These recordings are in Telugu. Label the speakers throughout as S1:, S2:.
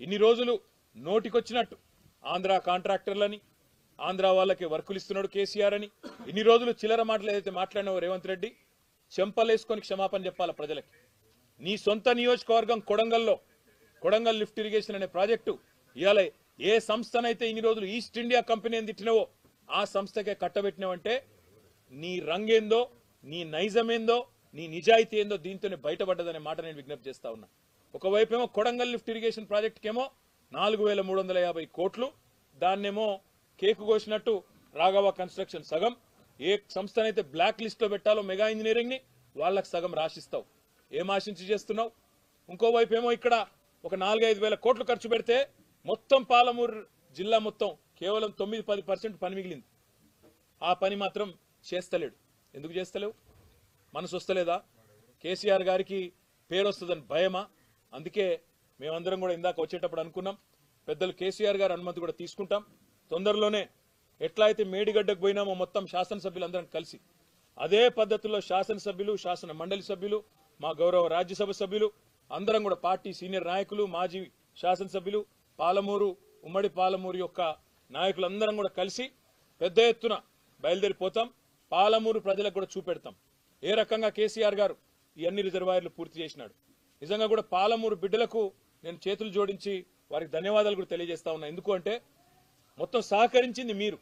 S1: ఇన్ని రోజులు నోటికొచ్చినట్టు ఆంధ్ర కాంట్రాక్టర్లని ఆంధ్ర వాళ్ళకి వర్కులు ఇస్తున్నాడు కేసీఆర్ అని ఇన్ని రోజులు చిల్లర మాటలు ఏదైతే మాట్లాడినావో రేవంత్ రెడ్డి చెంపలేసుకొని క్షమాపణ చెప్పాల ప్రజలకి. నీ సొంత నియోజకవర్గం కొడంగల్ లిఫ్ట్ ఇరిగేషన్ అనే ప్రాజెక్టు ఇవాళ ఏ సంస్థనైతే ఇన్ని రోజులు ఈస్ట్ ఇండియా కంపెనీ అని తిట్టినవో ఆ సంస్థకే కట్టబెట్టినవంటే నీ రంగేందో, నీ నైజమేందో, నీ నిజాయితీ ఏందో దీంతోనే బయటపడ్డదనే మాట నేను విజ్ఞప్తి చేస్తా ఉన్నా. ఒకవైపేమో కొడంగల్ లిఫ్ట్ ఇరిగేషన్ ప్రాజెక్టుకేమో 4350 కోట్లు, దాన్నేమో కేకు కోసినట్టు రాఘవ కన్స్ట్రక్షన్ సగం, ఏ సంస్థనైతే బ్లాక్ లిస్ట్ లో పెట్టాలో మెగా ఇంజనీరింగ్ ని వాళ్ళకి సగం రాసిస్తావు. ఏం ఆశించి చేస్తున్నావు? ఇంకోవైపేమో ఇక్కడ ఒక 4-5 వేల కోట్లు ఖర్చు పెడితే మొత్తం పాలమూరు జిల్లా మొత్తం కేవలం 9-10% పని మిగిలింది. ఆ పని మాత్రం చేస్తలేడు. ఎందుకు చేస్తలేవు? మనసు వస్తలేదా? కేసీఆర్ గారికి పేరు వస్తుందని భయమా? అందుకే మేమందరం కూడా ఇందాక వచ్చేటప్పుడు అనుకున్నాం, పెద్దలు కేసీఆర్ గారు అనుమతి కూడా తీసుకుంటాం. తొందరలోనే ఎట్లా అయితే మేడిగడ్డకు పోయినామో మొత్తం శాసనసభ్యులందరం కలిసి అదే పద్ధతిలో శాసనసభ్యులు, శాసన మండలి సభ్యులు, మా గౌరవ రాజ్యసభ సభ్యులు అందరం కూడా పార్టీ సీనియర్ నాయకులు, మాజీ శాసనసభ్యులు, పాలమూరు ఉమ్మడి పాలమూరు యొక్క నాయకులందరం కూడా కలిసి పెద్ద ఎత్తున బయలుదేరిపోతాం. పాలమూరు ప్రజలకు కూడా చూపెడతాం ఏ రకంగా కేసీఆర్ గారు ఈ అన్ని రిజర్వాయర్లు పూర్తి చేసినాడు. నిజంగా కూడా పాలమూరు బిడ్డలకు నేను చేతులు జోడించి వారికి ధన్యవాదాలు కూడా తెలియజేస్తా ఉన్నా. ఎందుకు అంటే మొత్తం సహకరించింది మీరు.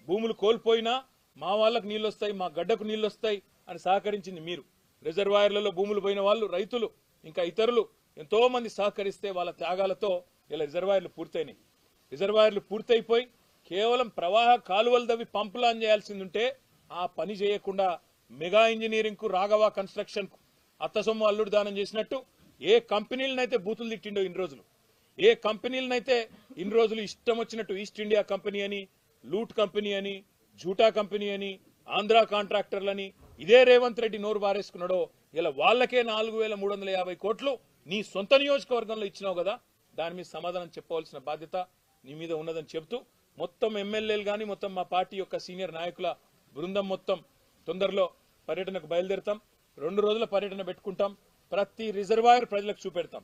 S1: భూములు కోల్పోయినా మా వాళ్ళకు నీళ్ళు వస్తాయి, మా గడ్డకు నీళ్ళు వస్తాయి అని సహకరించింది మీరు. రిజర్వాయర్లలో భూములు పోయిన వాళ్ళు, రైతులు, ఇంకా ఇతరులు ఎంతో మంది సహకరిస్తే వాళ్ళ త్యాగాలతో ఇలా రిజర్వాయర్లు పూర్తయినాయి. రిజర్వాయర్లు పూర్తయిపోయి కేవలం ప్రవాహ కాలువలు దవ్వి పంపులు ఆన్ చేయాల్సింది ఉంటే ఆ పని చేయకుండా మెగా ఇంజనీరింగ్ కు, రాఘవ కన్స్ట్రక్షన్ కు అత్తసొమ్ము అల్లుడు దానం చేసినట్టు ఏ కంపెనీలనైతే బూతులు తిట్టిండో ఇన్ని రోజులు, ఏ కంపెనీలనైతే ఇన్ని రోజులు ఇష్టం వచ్చినట్టు ఈస్ట్ ఇండియా కంపెనీ అని, లూట్ కంపెనీ అని, జూటా కంపెనీ అని, ఆంధ్ర కాంట్రాక్టర్లని ఇదే రేవంత్ రెడ్డి నోరు బారేసుకున్నాడో ఇలా వాళ్ళకే 4350 కోట్లు నీ సొంత నియోజకవర్గంలో ఇచ్చినావు కదా, దాని మీద సమాధానం చెప్పవలసిన బాధ్యత నీ మీద ఉన్నదని చెబుతూ మొత్తం ఎమ్మెల్యేలు కానీ మొత్తం మా పార్టీ యొక్క సీనియర్ నాయకుల బృందం మొత్తం తొందరలో పర్యటనకు బయలుదేరుతాం. 2 రోజుల పర్యటన పెట్టుకుంటాం. ప్రతి రిజర్వాయర్ ప్రజలకు చూపెడతాం,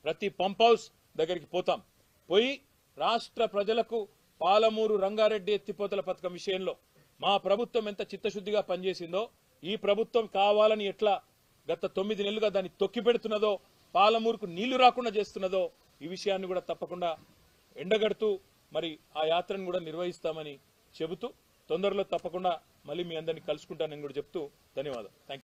S1: ప్రతి పంప్ హౌస్ దగ్గరికి పోతాం. పోయి రాష్ట్ర ప్రజలకు పాలమూరు రంగారెడ్డి ఎత్తిపోతల పథకం విషయంలో మా ప్రభుత్వం ఎంత చిత్తశుద్ధిగా పనిచేసిందో, ఈ ప్రభుత్వం కావాలని ఎట్లా గత 9 నెలలుగా దాన్ని తొక్కి పెడుతున్నదో, పాలమూరుకు నీళ్లు రాకుండా చేస్తున్నదో ఈ విషయాన్ని కూడా తప్పకుండా ఎండగడుతూ మరి ఆ యాత్రను కూడా నిర్వహిస్తామని చెబుతూ తొందరలో తప్పకుండా మళ్ళీ మీ అందరినీ కలుసుకుంటానని కూడా చెప్తూ ధన్యవాదాలు. Thank you.